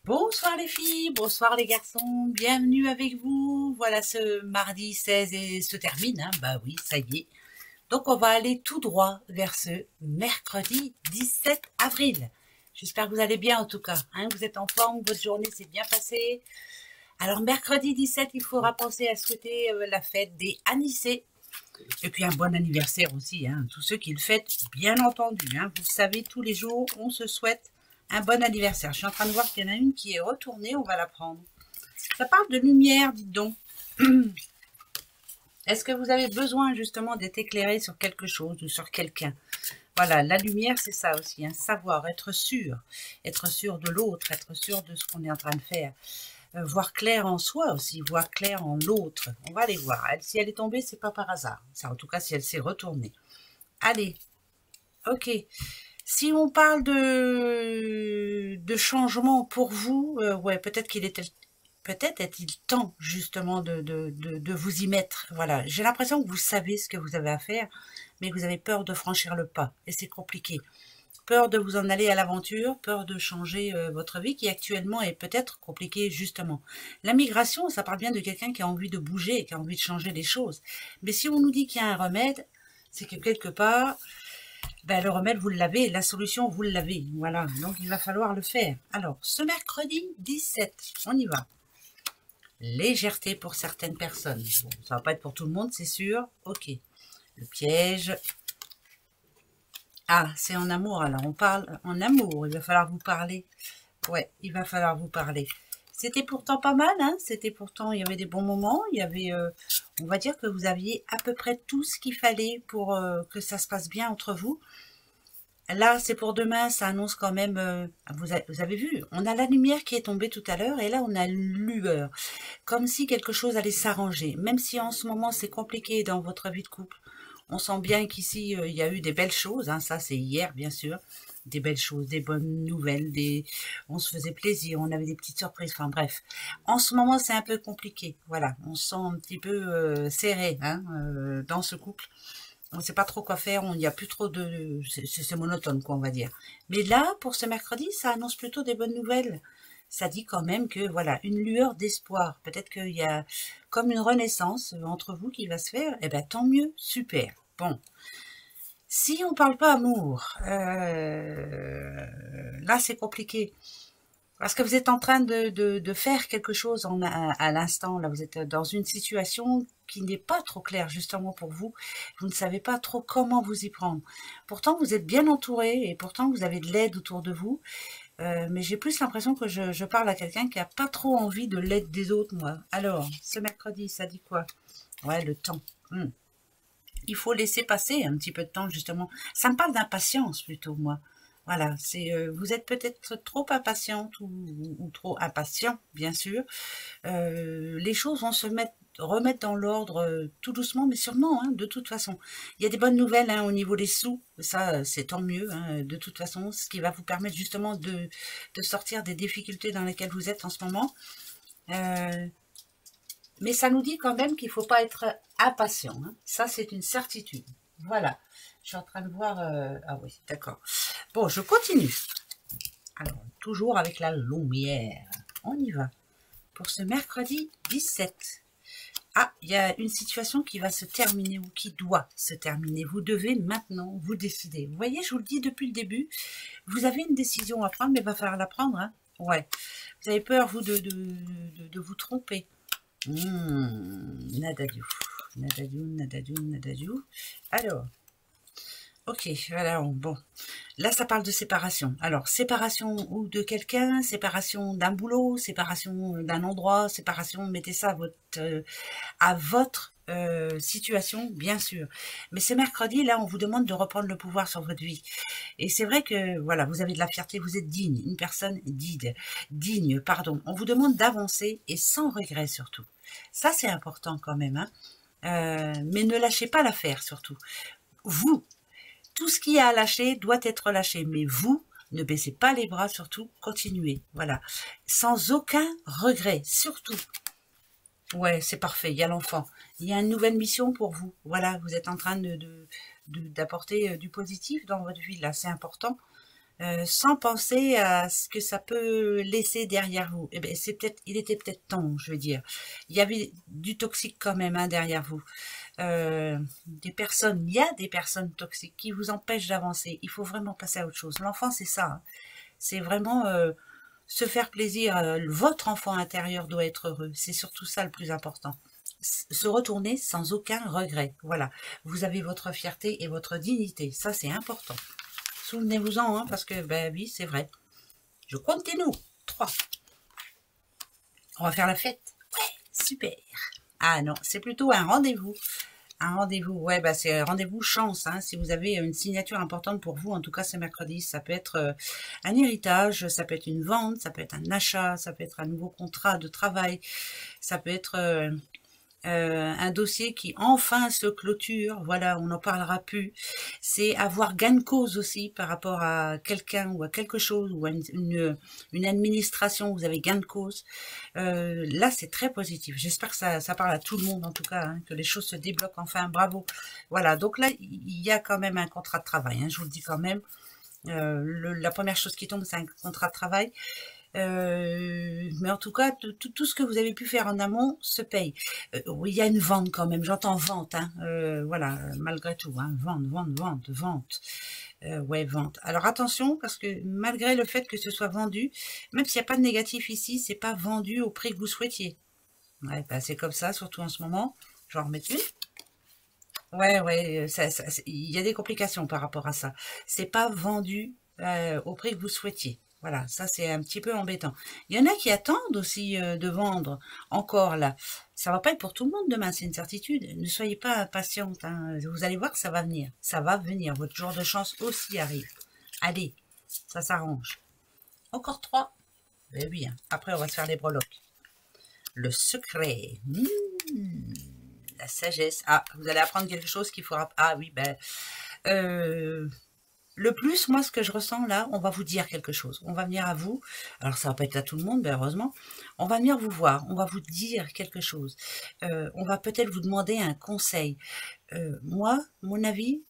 Bonsoir les filles, bonsoir les garçons, bienvenue avec vous. Voilà, ce mardi 16 et se termine, hein. Bah oui, ça y est. Donc on va aller tout droit vers ce mercredi 17 avril. J'espère que vous allez bien en tout cas, hein. Vous êtes en forme, votre journée s'est bien passée. Alors mercredi 17, il faudra penser à souhaiter la fête des Anissés. Et puis un bon anniversaire aussi, hein. Tous ceux qui le fêtent, bien entendu, hein. Vous le savez, tous les jours, on se souhaite un bon anniversaire. Je suis en train de voir qu'il y en a une qui est retournée, on va la prendre. Ça parle de lumière, dites donc. Est-ce que vous avez besoin justement d'être éclairé sur quelque chose ou sur quelqu'un? Voilà, la lumière, c'est ça aussi, hein. Savoir, être sûr de l'autre, être sûr de ce qu'on est en train de faire. Voir clair en soi aussi, voir clair en l'autre. On va aller voir. Elle, si elle est tombée, c'est pas par hasard. C'est en tout cas si elle s'est retournée. Allez, ok. Si on parle de changement pour vous, ouais, peut-être qu'il était, peut-être est-il temps justement de vous y mettre. Voilà, j'ai l'impression que vous savez ce que vous avez à faire, mais que vous avez peur de franchir le pas, et c'est compliqué. Peur de vous en aller à l'aventure, peur de changer votre vie qui actuellement est peut-être compliquée justement. La migration, ça parle bien de quelqu'un qui a envie de bouger, qui a envie de changer les choses. Mais si on nous dit qu'il y a un remède, c'est que quelque part, ben, le remède, vous l'avez, la solution, vous l'avez. Voilà, donc il va falloir le faire. Alors, ce mercredi 17, on y va. Légèreté pour certaines personnes. Bon, ça va pas être pour tout le monde, c'est sûr. Ok. Le piège. Ah, c'est en amour, alors on parle en amour. Il va falloir vous parler. Ouais, il va falloir vous parler. C'était pourtant pas mal, hein. C'était pourtant, il y avait des bons moments. Il y avait, on va dire que vous aviez à peu près tout ce qu'il fallait pour que ça se passe bien entre vous. Là, c'est pour demain, ça annonce quand même, vous avez vu, on a la lumière qui est tombée tout à l'heure, et là, on a lueur. Comme si quelque chose allait s'arranger. Même si en ce moment, c'est compliqué dans votre vie de couple. On sent bien qu'ici, il y a eu des belles choses, hein, ça c'est hier, bien sûr. Des belles choses, des bonnes nouvelles, on se faisait plaisir, on avait des petites surprises, enfin bref. En ce moment, c'est un peu compliqué, voilà. On se sent un petit peu serré, hein, dans ce couple. On ne sait pas trop quoi faire, il n'y a plus trop de... C'est monotone, quoi, on va dire. Mais là, pour ce mercredi, ça annonce plutôt des bonnes nouvelles. Ça dit quand même que, voilà, une lueur d'espoir. Peut-être qu'il y a comme une renaissance entre vous qui va se faire. Eh bien, tant mieux, super. Bon. Si on parle pas amour, là, c'est compliqué. Parce que vous êtes en train de faire quelque chose à l'instant. Là, vous êtes dans une situation qui n'est pas trop claire justement pour vous. Vous ne savez pas trop comment vous y prendre. Pourtant, vous êtes bien entouré et pourtant, vous avez de l'aide autour de vous. Mais j'ai plus l'impression que je parle à quelqu'un qui n'a pas trop envie de l'aide des autres, moi. Alors, ce mercredi, ça dit quoi? Ouais, le temps. Il faut laisser passer un petit peu de temps, justement. Ça me parle d'impatience, plutôt, moi. Voilà, c'est vous êtes peut-être trop impatiente ou trop impatient, bien sûr. Les choses vont remettre dans l'ordre tout doucement, mais sûrement, hein, de toute façon. Il y a des bonnes nouvelles hein, au niveau des sous, ça c'est tant mieux, hein, de toute façon, ce qui va vous permettre justement de sortir des difficultés dans lesquelles vous êtes en ce moment. Mais ça nous dit quand même qu'il ne faut pas être impatient, hein. Ça c'est une certitude. Voilà, je suis en train de voir... Ah oui, d'accord. Bon, je continue. Alors, toujours avec la lumière. On y va. Pour ce mercredi 17. Ah, il y a une situation qui va se terminer ou qui doit se terminer. Vous devez maintenant vous décider. Vous voyez, je vous le dis depuis le début, vous avez une décision à prendre, mais il va falloir la prendre. Hein. Ouais. Vous avez peur, vous, de vous tromper. Nadadiou. Nadadiou, nadadiou, nadadiou. Alors, ok, voilà, bon. Là, ça parle de séparation. Alors, séparation ou de quelqu'un, séparation d'un boulot, séparation d'un endroit, séparation, mettez ça à votre situation, bien sûr. Mais ce mercredi, là, on vous demande de reprendre le pouvoir sur votre vie. Et c'est vrai que, voilà, vous avez de la fierté, vous êtes digne, une personne digne, pardon. On vous demande d'avancer et sans regret surtout. Ça, c'est important quand même, hein. Mais ne lâchez pas l'affaire surtout. Vous, tout ce qui a à lâcher doit être lâché, mais vous, ne baissez pas les bras, surtout, continuez, voilà. Sans aucun regret, surtout. Ouais, c'est parfait, il y a l'enfant. Il y a une nouvelle mission pour vous, voilà, vous êtes en train d'apporter du positif dans votre vie, là, c'est important. sans penser à ce que ça peut laisser derrière vous. Eh ben, il était peut-être temps, je veux dire. Il y avait du toxique quand même hein, derrière vous. Il y a des personnes toxiques qui vous empêchent d'avancer. Il faut vraiment passer à autre chose. L'enfant, c'est ça. Hein. C'est vraiment se faire plaisir. Votre enfant intérieur doit être heureux. C'est surtout ça le plus important. Se retourner sans aucun regret. Voilà. Vous avez votre fierté et votre dignité. Ça, c'est important. Souvenez-vous-en, hein, parce que, ben oui, c'est vrai. Je continue. 3. On va faire la fête. Ouais, super. Ah non, c'est plutôt un rendez-vous. Un rendez-vous, ouais, bah c'est un rendez-vous chance. Hein, si vous avez une signature importante pour vous, en tout cas c'est mercredi, ça peut être un héritage, ça peut être une vente, ça peut être un achat, ça peut être un nouveau contrat de travail, ça peut être un dossier qui enfin se clôture, voilà, on n'en parlera plus. C'est avoir gain de cause aussi par rapport à quelqu'un ou à quelque chose ou à une administration où vous avez gain de cause. Là, c'est très positif. J'espère que ça parle à tout le monde en tout cas, hein, que les choses se débloquent enfin, bravo. Voilà, donc là, il y a quand même un contrat de travail, hein, je vous le dis quand même. La première chose qui tombe, c'est un contrat de travail. Mais en tout cas, tout ce que vous avez pu faire en amont se paye. Oui, il y a une vente quand même, j'entends vente, hein, voilà, malgré tout, hein, vente. Ouais, vente. Alors attention, parce que malgré le fait que ce soit vendu, même s'il n'y a pas de négatif ici, c'est pas vendu au prix que vous souhaitiez. Ouais, bah c'est comme ça, surtout en ce moment. Je vais en remettre une. Ouais, il y a des complications par rapport à ça. C'est pas vendu au prix que vous souhaitiez. Voilà, ça c'est un petit peu embêtant. Il y en a qui attendent aussi de vendre encore là. Ça va pas être pour tout le monde demain, c'est une certitude. Ne soyez pas impatiente. Hein. Vous allez voir que ça va venir. Ça va venir. Votre jour de chance aussi arrive. Allez, ça s'arrange. Encore 3. Ben oui, hein. Après on va se faire les breloques. Le secret. La sagesse. Ah, vous allez apprendre quelque chose qu'il faudra... Ah oui, ben... le plus, moi, ce que je ressens là, on va vous dire quelque chose. On va venir à vous. Alors, ça va pas être à tout le monde, ben heureusement. On va venir vous voir. On va vous dire quelque chose. On va peut-être vous demander un conseil. Moi, mon avis,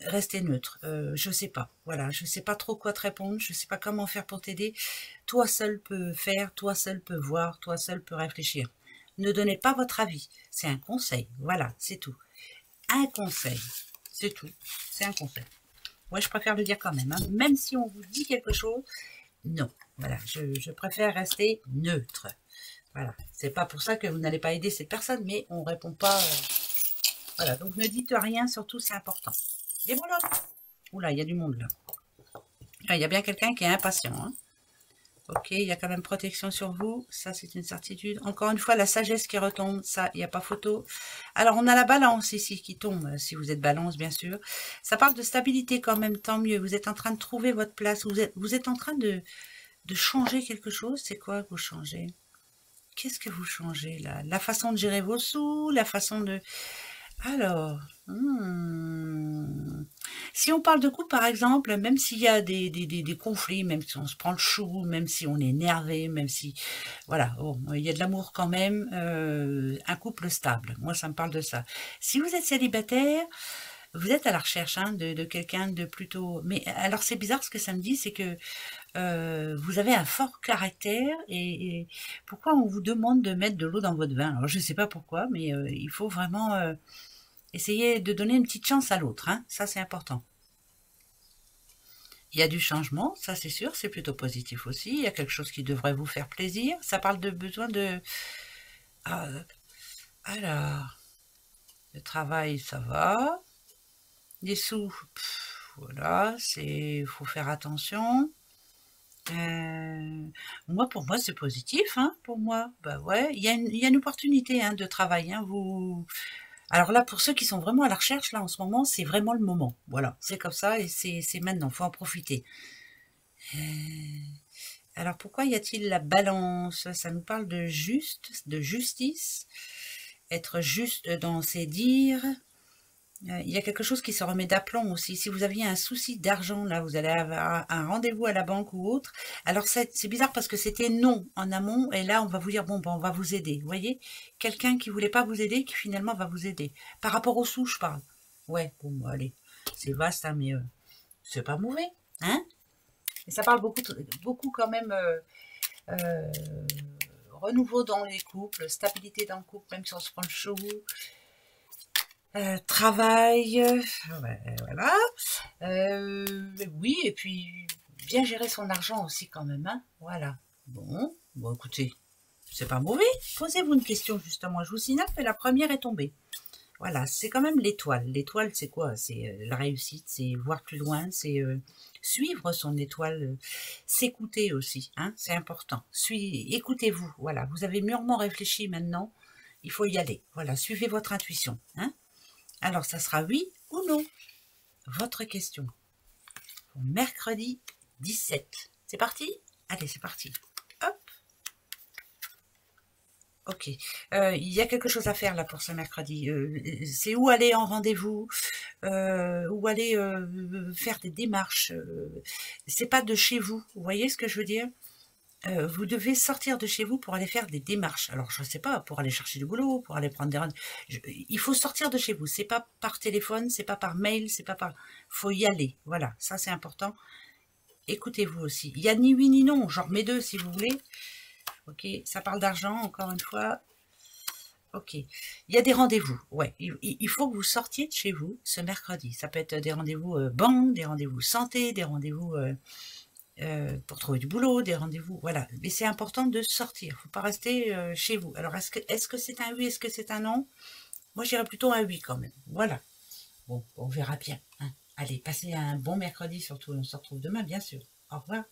restez neutre. Je sais pas. Voilà, je sais pas trop quoi te répondre. Je sais pas comment faire pour t'aider. Toi seul peux faire. Toi seul peux voir. Toi seul peux réfléchir. Ne donnez pas votre avis. C'est un conseil. Voilà, c'est tout. Un conseil. C'est tout. C'est un conseil. Ouais, je préfère le dire quand même. Hein. Même si on vous dit quelque chose, non. Voilà, je préfère rester neutre. Voilà. C'est pas pour ça que vous n'allez pas aider cette personne, mais on répond pas. Voilà, donc ne dites rien, surtout c'est important. Des breloques. Oula, il y a du monde là. Ah, il y a bien quelqu'un qui est impatient. Hein. Ok, il y a quand même protection sur vous. Ça, c'est une certitude. Encore une fois, la sagesse qui retombe. Ça, il n'y a pas photo. Alors, on a la balance ici qui tombe. Si vous êtes balance, bien sûr. Ça parle de stabilité quand même. Tant mieux. Vous êtes en train de trouver votre place. Vous êtes en train de changer quelque chose. C'est quoi que vous changez? Qu'est-ce que vous changez là? La façon de gérer vos sous, la façon de... Alors, si on parle de couple, par exemple, même s'il y a des conflits, même si on se prend le chou, même si on est énervé, même si... Voilà, bon, il y a de l'amour quand même, un couple stable. Moi, ça me parle de ça. Si vous êtes célibataire, vous êtes à la recherche hein, de quelqu'un de plutôt... Mais alors, c'est bizarre ce que ça me dit, c'est que vous avez un fort caractère et pourquoi on vous demande de mettre de l'eau dans votre vin? Alors, je ne sais pas pourquoi, mais il faut vraiment... essayez de donner une petite chance à l'autre, hein. Ça c'est important. Il y a du changement, ça c'est sûr, c'est plutôt positif aussi. Il y a quelque chose qui devrait vous faire plaisir. Ça parle de besoin de... alors, le travail, ça va. Les sous, voilà, faut faire attention. Moi, pour moi, c'est positif, hein, pour moi. Bah ouais, il y a une opportunité hein, de travail. Hein, Alors là, pour ceux qui sont vraiment à la recherche, là, en ce moment, c'est vraiment le moment. Voilà, c'est comme ça et c'est maintenant, faut en profiter. Alors, pourquoi y a-t-il la balance? Ça nous parle de justice, être juste dans ses dires. Il y a quelque chose qui se remet d'aplomb aussi. Si vous aviez un souci d'argent, là, vous allez avoir un rendez-vous à la banque ou autre. Alors, c'est bizarre parce que c'était non en amont. Et là, on va vous dire, bon, ben, on va vous aider. Vous voyez? Quelqu'un qui voulait pas vous aider, qui finalement va vous aider. Par rapport aux sous, je parle. Ouais, bon, allez. C'est vaste, hein, mais c'est pas mauvais. Hein? Et ça parle beaucoup quand même euh, renouveau dans les couples, stabilité dans le couple, même si on se prend le chaud. Travail, ouais, voilà. Oui, et puis bien gérer son argent aussi quand même, hein. Voilà. Bon, écoutez, c'est pas mauvais. Posez-vous une question justement. Je vous signale que la première est tombée. Voilà, c'est quand même l'étoile. L'étoile, c'est quoi? C'est la réussite, c'est voir plus loin, c'est suivre son étoile, s'écouter aussi, hein, c'est important. Écoutez-vous, voilà, vous avez mûrement réfléchi maintenant, il faut y aller. Voilà, suivez votre intuition, hein. Alors, ça sera oui ou non. Votre question pour mercredi 17. C'est parti? Allez, c'est parti. Hop. Ok. Il y a quelque chose à faire là pour ce mercredi. C'est où aller en rendez-vous, où aller faire des démarches. C'est pas de chez vous. Vous voyez ce que je veux dire? Vous devez sortir de chez vous pour aller faire des démarches. Alors, je ne sais pas, pour aller chercher du boulot, pour aller prendre des rendez-vous. Il faut sortir de chez vous. C'est pas par téléphone, c'est pas par mail, c'est pas par... faut y aller. Voilà, ça c'est important. Écoutez-vous aussi. Il y a ni oui ni non. J'en remets deux si vous voulez. Ok, ça parle d'argent, encore une fois. Ok, il y a des rendez-vous. Ouais, il faut que vous sortiez de chez vous ce mercredi. Ça peut être des rendez-vous banque, des rendez-vous santé, des rendez-vous pour trouver du boulot, des rendez-vous, voilà. Mais c'est important de sortir, il ne faut pas rester chez vous. Alors, est-ce que c'est un oui, est-ce que c'est un non? Moi, j'irais plutôt un oui quand même. Voilà. Bon, on verra bien, hein. Allez, passez un bon mercredi surtout. On se retrouve demain, bien sûr. Au revoir.